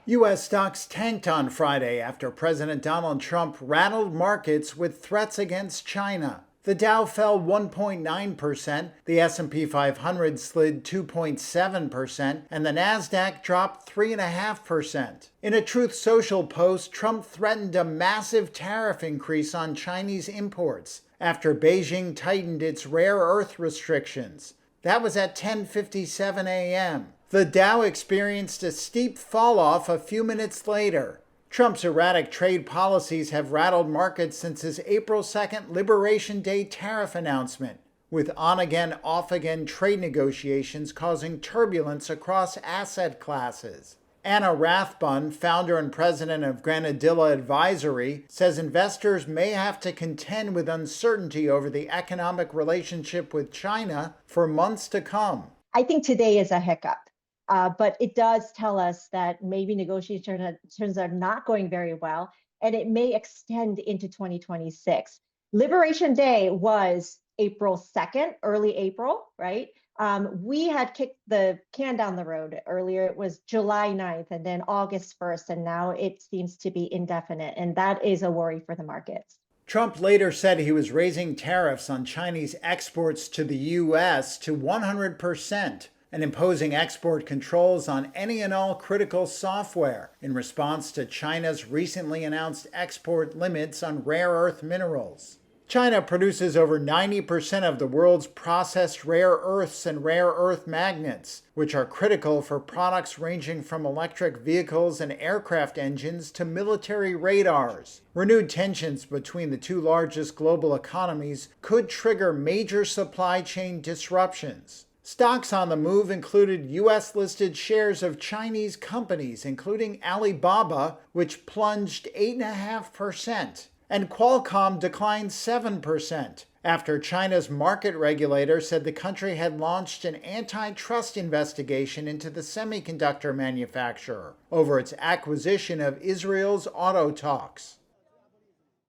U.S. stocks tanked on Friday after President Donald Trump rattled markets with threats against China. The Dow fell 1.9%, the S&P 500 slid 2.7%, and the Nasdaq dropped 3.5%. In a Truth Social post, Trump threatened a massive tariff increase on Chinese imports after Beijing tightened its rare earth restrictions. That was at 10:57 a.m. The Dow experienced a steep fall-off a few minutes later. Trump's erratic trade policies have rattled markets since his April 2nd Liberation Day tariff announcement, with on-again, off-again trade negotiations causing turbulence across asset classes. Anna Rathbun, founder and president of Granadilla Advisory, says investors may have to contend with uncertainty over the economic relationship with China for months to come. I think today is a hiccup, but it does tell us that maybe negotiations are not going very well, and it may extend into 2026. Liberation Day was April 2nd, early April, right? We had kicked the can down the road earlier. It was July 9th and then August 1st, and now it seems to be indefinite, and that is a worry for the markets. Trump later said he was raising tariffs on Chinese exports to the U.S. to 100% and imposing export controls on any and all critical software in response to China's recently announced export limits on rare earth minerals. China produces over 90% of the world's processed rare earths and rare earth magnets, which are critical for products ranging from electric vehicles and aircraft engines to military radars. Renewed tensions between the two largest global economies could trigger major supply chain disruptions. Stocks on the move included U.S.-listed shares of Chinese companies, including Alibaba, which plunged 8.5%. And Qualcomm declined 7% after China's market regulator said the country had launched an antitrust investigation into the semiconductor manufacturer over its acquisition of Israel's Autotalks.